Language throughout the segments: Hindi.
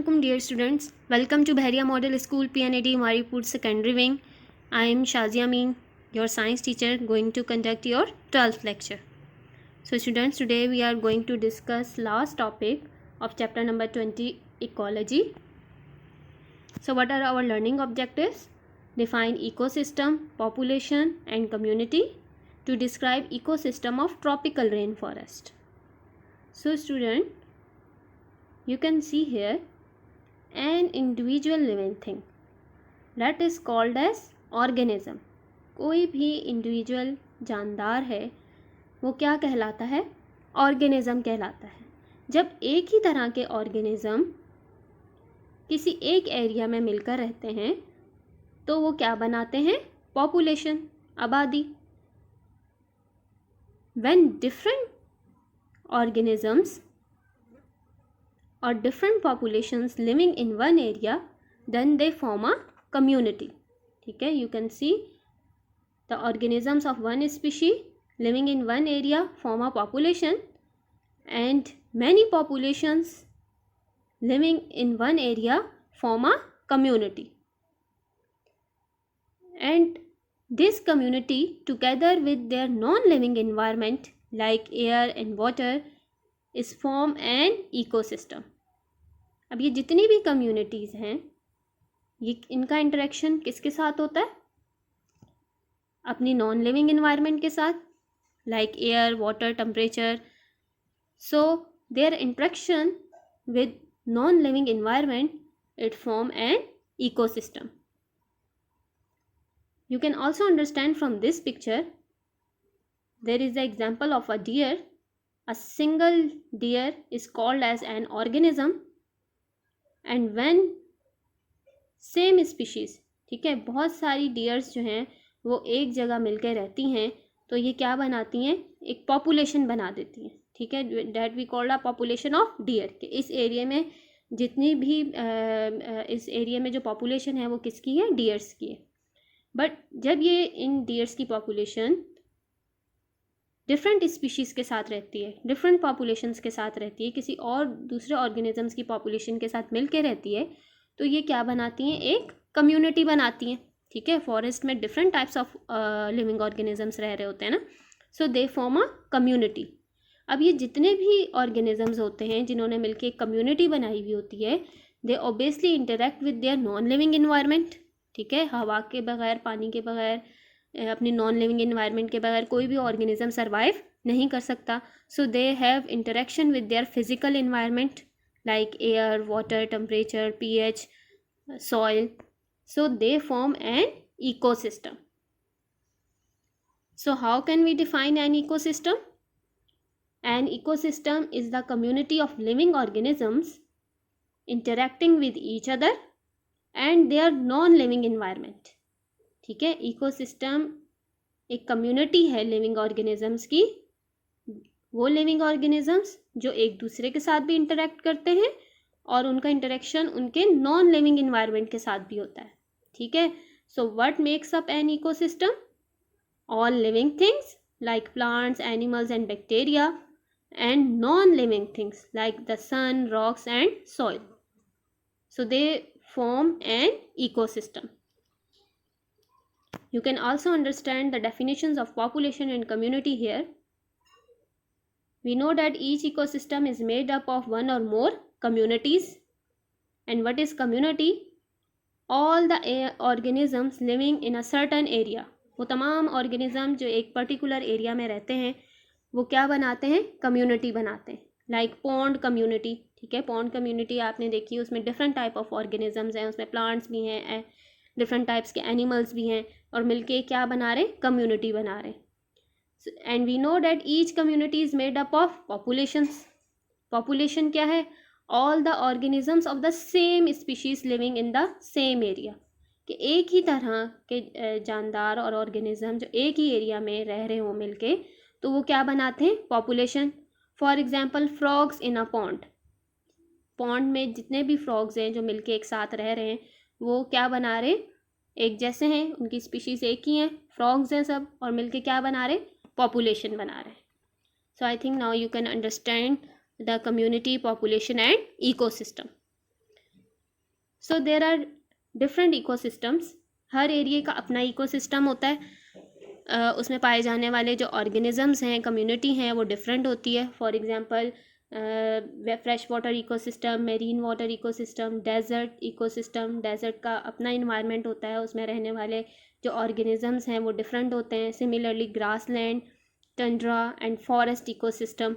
Assalamualaikum dear students. Welcome to Bhairia Model School PNAD Maripur Secondary Wing. I am Shazia Amin, your science teacher, going to conduct your 12th lecture. So students, today we are going to discuss last topic of chapter number 20, ecology. So what are our learning objectives? Define ecosystem, population and community to describe ecosystem of tropical rainforest. So student, you can see here an individual living thing that is called as organism. कोई भी इंडिविजुअल जानदार है वो क्या कहलाता है? ऑर्गेनिज्म कहलाता है. जब एक ही तरह के ऑर्गेनिज्म किसी एक एरिया में मिलकर रहते हैं तो वो क्या बनाते हैं? पॉपुलेशन, आबादी. When different organisms or different populations living in one area, then they form a community. ठीक है, you can see the organisms of one species living in one area form a population, and many populations living in one area form a community, and this community together with their non-living environment like air and water is form an ecosystem. अब ये जितनी भी कम्युनिटीज़ हैं ये इनका इंटरेक्शन किसके साथ होता है? अपनी नॉन लिविंग इन्वायरमेंट के साथ, like air, water, temperature. So there interaction with non living environment it form an ecosystem. You can also understand from this picture there is the example of a deer. A single deer is called as an organism, and when same species, ठीक है, बहुत सारी डियर्स जो हैं वो एक जगह मिलकर रहती हैं तो ये क्या बनाती हैं? एक पॉपुलेशन बना देती हैं. ठीक है, that we called a population of deer. कि इस एरिया में जितनी भी इस एरिया में जो पॉपुलेशन है वो किसकी है? डियर्स की है. बट जब ये इन डियर्स की पॉपुलेशन डिफरेंट स्पीशीज़ के साथ रहती है, डिफरेंट पॉपुलेशंस के साथ रहती है, किसी और दूसरे ऑर्गेनिजम्स की पॉपुलेशन के साथ मिल के रहती है तो ये क्या बनाती हैं? एक कम्युनिटी बनाती हैं. ठीक है, फॉरेस्ट में different types of living organisms रह रहे होते हैं ना, सो दे फॉर्म अ कम्युनिटी. अब ये जितने भी ऑर्गेनिजम्स होते हैं जिन्होंने मिलकर एक कम्युनिटी बनाई हुई होती है, दे obviously interact with their non living environment. ठीक है, हवा के बगैर, पानी के बगैर, अपनी नॉन लिविंग इन्वायरमेंट के बगैर कोई भी ऑर्गेनिज्म सर्वाइव नहीं कर सकता. So they have interaction with their physical environment like air, water, temperature, pH, soil. So they form an ecosystem. So how can we define an ecosystem? An ecosystem is the community of living organisms interacting with each other and their non-living environment. ठीक है, इकोसिस्टम एक कम्युनिटी है लिविंग ऑर्गेनिजम्स की. वो लिविंग ऑर्गेनिजम्स जो एक दूसरे के साथ भी इंटरेक्ट करते हैं और उनका इंटरेक्शन उनके नॉन लिविंग इन्वायरमेंट के साथ भी होता है. ठीक है, so what makes up an ecosystem? All living things like plants, animals and bacteria, and non living things like the sun, rocks and soil. So they form an ecosystem. You can also understand the definitions of population and community here. We know that each ecosystem is made up of one or more communities. And what is community? All the organisms living in a certain area. वो तमाम ऑर्गेनिज्म जो एक पर्टिकुलर एरिया में रहते हैं वो क्या बनाते हैं? कम्युनिटी बनाते हैं. Like pond community. ठीक है, पॉन्ड कम्युनिटी आपने देखी है, उसमें डिफरेंट टाइप ऑफ ऑर्गेनिजम्स हैं, उसमें प्लांट्स भी हैं, डिफरेंट टाइप्स के एनिमल्स भी हैं, और मिलके क्या बना रहे? कम्युनिटी बना रहे. And we know that each community is made up of populations. Population क्या है? All the organisms of the same species living in the same area. कि एक ही तरह के जानदार और ऑर्गेनिज्म जो एक ही एरिया में रह रहे हों मिलके, तो वो क्या बनाते हैं? Population. For example frogs in a pond. Pond में जितने भी फ्रॉग्स हैं जो मिलके एक साथ रह रहे हैं वो क्या बना रहे? एक जैसे हैं, उनकी स्पीशीज़ एक ही हैं, फ्रॉग्स हैं सब, और मिलके क्या बना रहे? पॉपुलेशन बना रहे. So I think now you can understand the community, population and ecosystem. So there are different ecosystems, हर एरिया का अपना इकोसिस्टम होता है, उसमें पाए जाने वाले जो ऑर्गेनिजम्स हैं, कम्युनिटी हैं, वो डिफरेंट होती है. For example fresh water ecosystem, marine water ecosystem, desert ecosystem, desert का अपना इन्वायरमेंट होता है, उसमें रहने वाले जो ऑर्गेनिजम्स हैं वो डिफरेंट होते हैं. Similarly grassland, Tundra and forest ecosystem.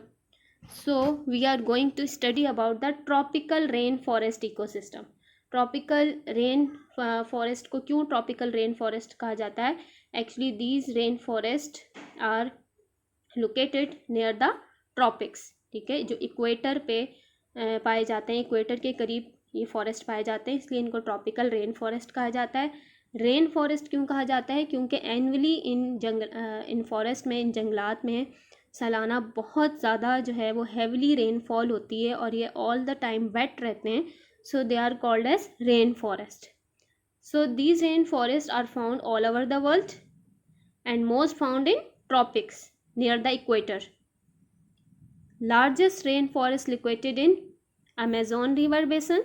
So we are going to study about the tropical rain forest ecosystem. Tropical rain forest को क्यों ट्रॉपिकल रेन फॉरेस्ट कहा जाता है? Actually these rain forest are located near the tropics. ठीक है, जो इक्वेटर पे पाए जाते हैं, इक्वेटर के करीब ये फॉरेस्ट पाए जाते हैं, इसलिए इनको ट्रॉपिकल रेन फॉरेस्ट कहा जाता है. रेन फॉरेस्ट क्यों कहा जाता है? क्योंकि एनुअली इन फॉरेस्ट में, इन जंगलात में सालाना बहुत ज़्यादा जो है वो हेवली रेनफॉल होती है और ये ऑल द टाइम वेट रहते हैं. So they are called as rain forest. So these rain forest are found all over the world and most found in tropics near the equator. Largest rainforest located in Amazon River Basin,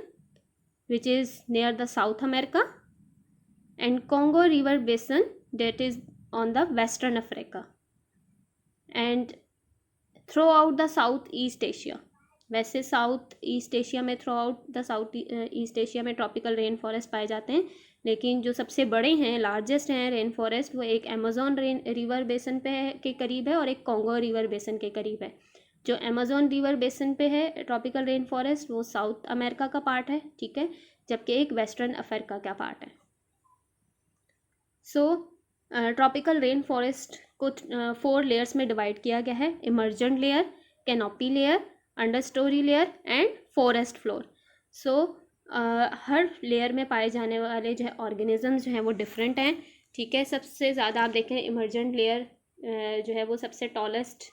which is near the South America, and Congo River Basin, that is on the Western Africa, and throughout the Southeast Asia. वैसे साउथ ईस्ट एशिया में, through out the south east Asia में ट्रॉपिकल रेन फॉरेस्ट पाए जाते हैं, लेकिन जो सबसे बड़े हैं, लार्जेस्ट हैं रेन फॉरेस्ट, वो एक अमेजोन रिवर बेसन पे के करीब है और एक कॉन्गो रिवर बेसन के करीब है. जो अमेजोन रिवर बेसन पे है ट्रॉपिकल रेन फॉरेस्ट, वो साउथ अमेरिका का पार्ट है. ठीक है, जबकि एक वेस्टर्न अफ्रीका का पार्ट है. सो ट्रॉपिकल रेन फॉरेस्ट को 4 लेयर्स में डिवाइड किया गया है. Emergent layer, canopy layer, under story layer and forest floor. So her layer में पाए जाने वाले जो है ऑर्गेनिजम्स जो हैं वो डिफरेंट हैं. ठीक है, सबसे ज़्यादा आप देखें इमर्जेंट लेयर जो है वो सबसे टॉलेस्ट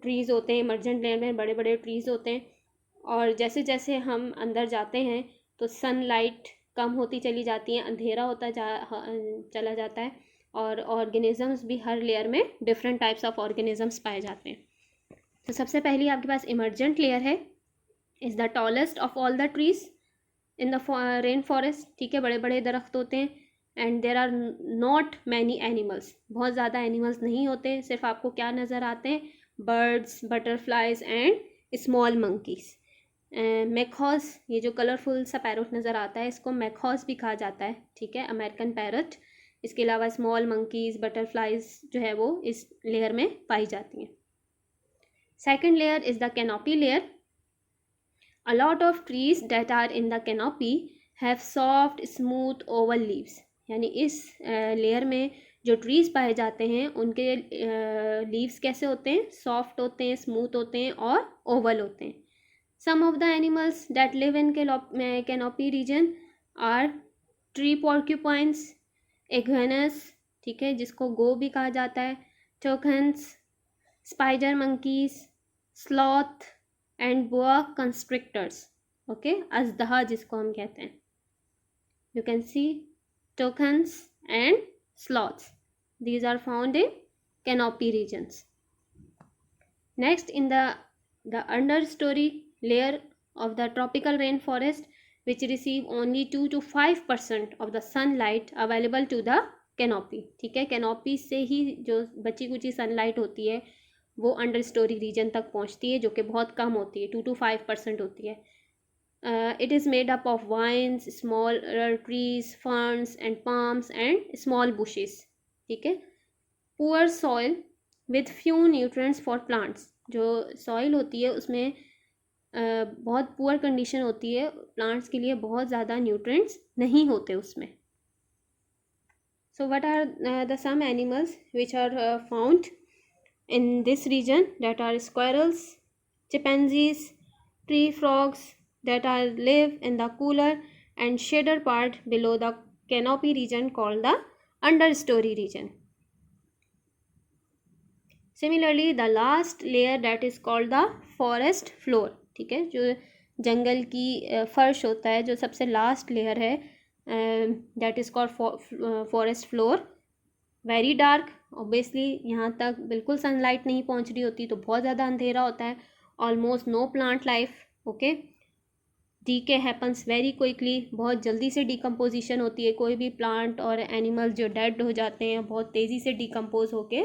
ट्रीज़ होते हैं. इमर्जेंट लेयर में बड़े बड़े ट्रीज़ होते हैं, और जैसे जैसे हम अंदर जाते हैं तो सनलाइट कम होती चली जाती है, अंधेरा होता चला जाता है, और ऑर्गेनिजम्स भी हर लेयर में डिफरेंट टाइप्स ऑफ ऑर्गेनिजम्स पाए जाते हैं. तो सबसे पहले आपके पास इमर्जेंट लेयर है, is the tallest of all the trees in the rain forest. ठीक है, बड़े बड़े दरख्त होते हैं, and there are not many animals. बहुत ज़्यादा एनिमल्स नहीं होते, सिर्फ आपको क्या नज़र आते हैं? Birds, butterflies and small monkeys. Macaws, ये जो कलरफुल सा पैरोट नज़र आता है, इसको मैकॉज भी कहा जाता है. ठीक है, अमेरिकन पैरट. इसके अलावा स्मॉल मंकीज, बटरफ्लाइज जो है वो इस लेयर में पाई जाती हैं. Second layer is the canopy layer. A lot of trees that are in the canopy have soft smooth oval leaves. यानी इस लेयर में जो ट्रीज़ पाए जाते हैं उनके लीव्स कैसे होते हैं? सॉफ्ट होते हैं, स्मूथ होते हैं और ओवल होते हैं. Some of the animals that live in canopy region are tree porcupines, iguanas, ठीक है, जिसको गो भी कहा जाता है, toucans, spider monkeys, sloth and boa constrictors. Okay, अजदहा जिसको हम कहते हैं. You can see toucans and sloths. These are found in canopy regions. Next, in the understory layer of the tropical rainforest, which receive only 2 to 5% of the sunlight available to the canopy. ठीक है, कैनोपी से ही जो बची कुची सनलाइट होती है वो अंडर स्टोरी रीजन तक पहुंचती है, जो कि बहुत कम होती है, 2 to 5% होती है. It is made up of vines, smaller trees, ferns and palms and small bushes. ठीक है, poor soil with few nutrients for plants. जो soil होती है उसमें बहुत poor condition होती है, plants के लिए बहुत ज़्यादा nutrients नहीं होते उसमें. So what are the some animals which are found in this region? That are squirrels, chimpanzees, tree frogs that are live in the cooler and shaded part below the canopy region called the understory region. Similarly, the last layer that is called the forest floor. ठीक है, जो जंगल की फर्श होता है, जो सबसे लास्ट लेयर है, that is called forest floor. Very dark, obviously यहाँ तक बिल्कुल सनलाइट नहीं पहुँच रही होती, तो बहुत ज़्यादा अंधेरा होता है. Almost no plant life. Okay, decay happens very quickly, बहुत जल्दी से डिकम्पोजिशन होती है। कोई भी प्लांट और एनिमल जो डेड हो जाते हैं बहुत तेज़ी से डिकम्पोज होके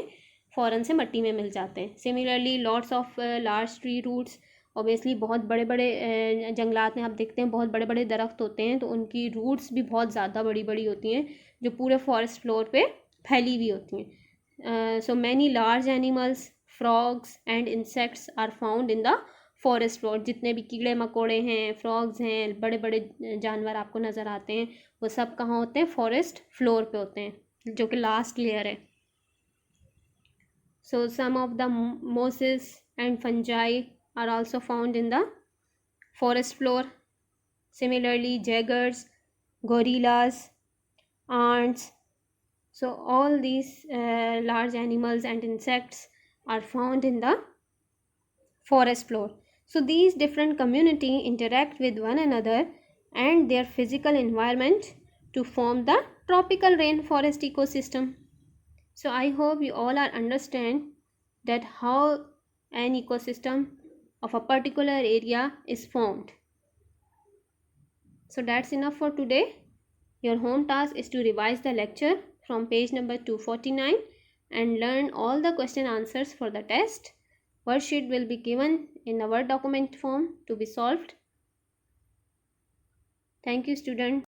फ़ौरन से मिट्टी में मिल जाते हैं। Similarly lots of large tree roots, obviously बहुत बड़े बड़े जंगलात में आप देखते हैं बहुत बड़े बड़े दरख्त होते हैं, तो उनकी रूट्स भी बहुत ज़्यादा बड़ी बड़ी होती हैं जो पूरे फॉरेस्ट फ्लोर पे फैली हुई होती हैं। So many large animals, frogs and insects are found in the forest floor. जितने भी कीड़े मकोड़े हैं, फ्रॉग्स हैं, बड़े बड़े जानवर आपको नज़र आते हैं, वो सब कहाँ होते हैं? फॉरेस्ट फ्लोर पे होते हैं, जो कि लास्ट लेयर है। So some of the mosses and fungi are also found in the forest floor. Similarly, jaguars, gorillas, ants. So all these large animals and insects are found in the forest floor. So these different community interact with one another and their physical environment to form the tropical rainforest ecosystem. So I hope you all are understand that how an ecosystem of a particular area is formed. So that's enough for today. Your home task is to revise the lecture from page number 249 and learn all the question answers for the test. Worksheet will be given in a Word document form to be solved. Thank you, students.